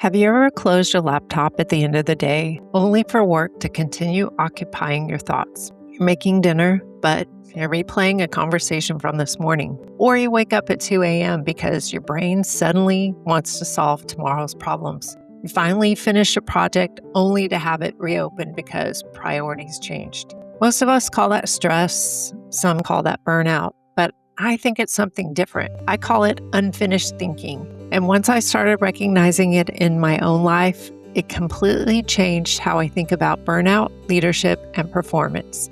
Have you ever closed your laptop at the end of the day, only for work to continue occupying your thoughts? You're making dinner, but you're replaying a conversation from this morning. Or you wake up at 2 a.m. because your brain suddenly wants to solve tomorrow's problems. You finally finish a project only to have it reopened because priorities changed. Most of us call that stress, some call that burnout, but I think it's something different. I call it unfinished thinking. And once I started recognizing it in my own life, it completely changed how I think about burnout, leadership, and performance.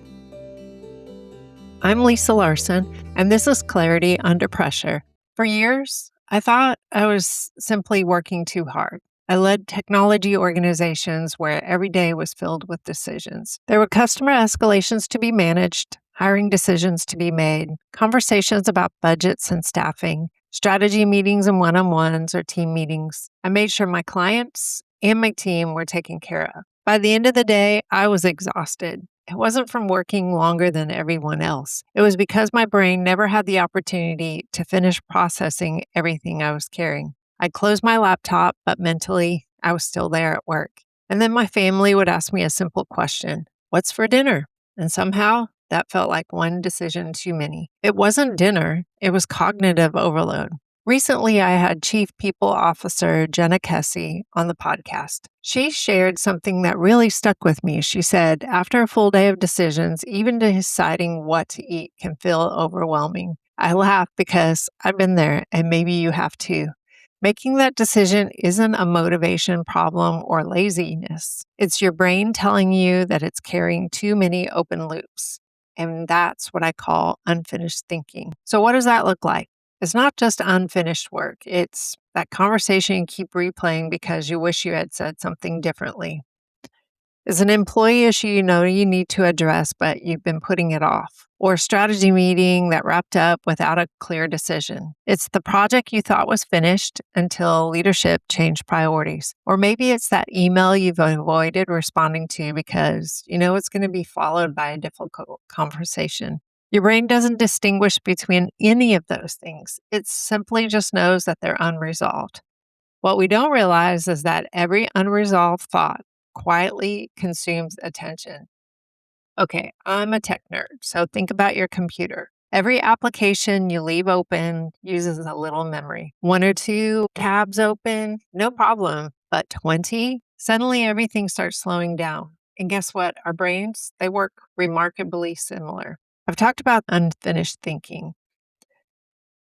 I'm Lisa Larson, and this is Clarity Under Pressure. For years, I thought I was simply working too hard. I led technology organizations where every day was filled with decisions. There were customer escalations to be managed, hiring decisions to be made, conversations about budgets and staffing, strategy meetings and one-on-ones or team meetings. I made sure my clients and my team were taken care of. By the end of the day, I was exhausted. It wasn't from working longer than everyone else. It was because my brain never had the opportunity to finish processing everything I was carrying. I'd close my laptop, but mentally, I was still there at work. And then my family would ask me a simple question: "What's for dinner?" And somehow, that felt like one decision too many. It wasn't dinner, it was cognitive overload. Recently, I had Chief People Officer Jenna Kessie on the podcast. She shared something that really stuck with me. She said, after a full day of decisions, even deciding what to eat can feel overwhelming. I laugh because I've been there, and maybe you have too. Making that decision isn't a motivation problem or laziness. It's your brain telling you that it's carrying too many open loops. And that's what I call unfinished thinking. So what does that look like? It's not just unfinished work. It's that conversation you keep replaying because you wish you had said something differently. It's an employee issue you know you need to address, but you've been putting it off. Or a strategy meeting that wrapped up without a clear decision. It's the project you thought was finished until leadership changed priorities. Or maybe it's that email you've avoided responding to because you know it's going to be followed by a difficult conversation. Your brain doesn't distinguish between any of those things. It simply just knows that they're unresolved. What we don't realize is that every unresolved thought quietly consumes attention. Okay, I'm a tech nerd, so think about your computer. Every application you leave open uses a little memory. One or two tabs open, no problem. But 20, suddenly everything starts slowing down. And guess what? Our brains, they work remarkably similar. I've talked about unfinished thinking,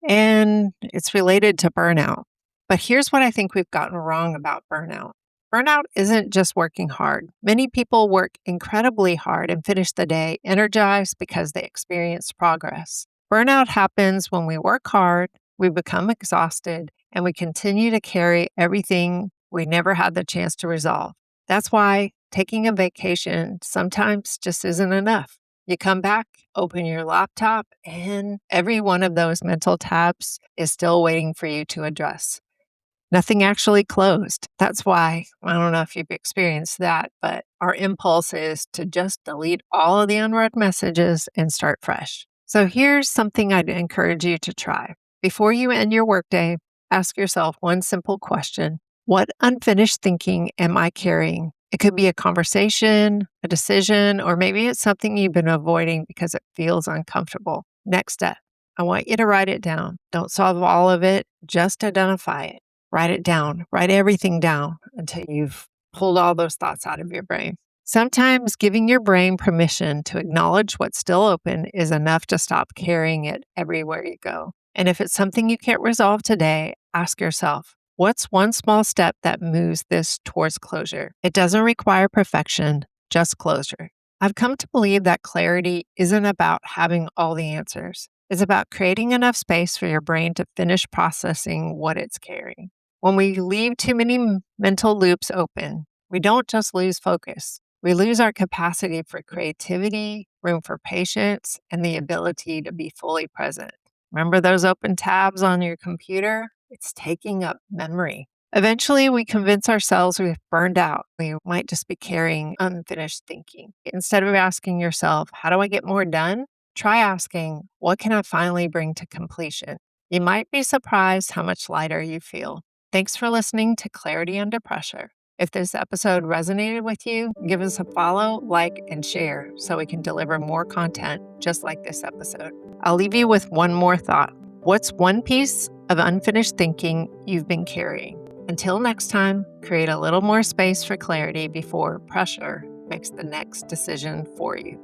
and it's related to burnout. But here's what I think we've gotten wrong about burnout. Burnout isn't just working hard. Many people work incredibly hard and finish the day energized because they experience progress. Burnout happens when we work hard, we become exhausted, and we continue to carry everything we never had the chance to resolve. That's why taking a vacation sometimes just isn't enough. You come back, open your laptop, and every one of those mental tabs is still waiting for you to address. Nothing actually closed. That's why, I don't know if you've experienced that, but our impulse is to just delete all of the unread messages and start fresh. So here's something I'd encourage you to try. Before you end your workday, ask yourself one simple question: what unfinished thinking am I carrying? It could be a conversation, a decision, or maybe it's something you've been avoiding because it feels uncomfortable. Next step, I want you to write it down. Don't solve all of it, just identify it. Write it down. Write everything down until you've pulled all those thoughts out of your brain. Sometimes giving your brain permission to acknowledge what's still open is enough to stop carrying it everywhere you go. And if it's something you can't resolve today, ask yourself, what's one small step that moves this towards closure? It doesn't require perfection, just closure. I've come to believe that clarity isn't about having all the answers. It's about creating enough space for your brain to finish processing what it's carrying. When we leave too many mental loops open, we don't just lose focus. We lose our capacity for creativity, room for patience, and the ability to be fully present. Remember those open tabs on your computer? It's taking up memory. Eventually, we convince ourselves we've burned out. We might just be carrying unfinished thinking. Instead of asking yourself, how do I get more done? Try asking, what can I finally bring to completion? You might be surprised how much lighter you feel. Thanks for listening to Clarity Under Pressure. If this episode resonated with you, give us a follow, like, and share so we can deliver more content just like this episode. I'll leave you with one more thought. What's one piece of unfinished thinking you've been carrying? Until next time, create a little more space for clarity before pressure makes the next decision for you.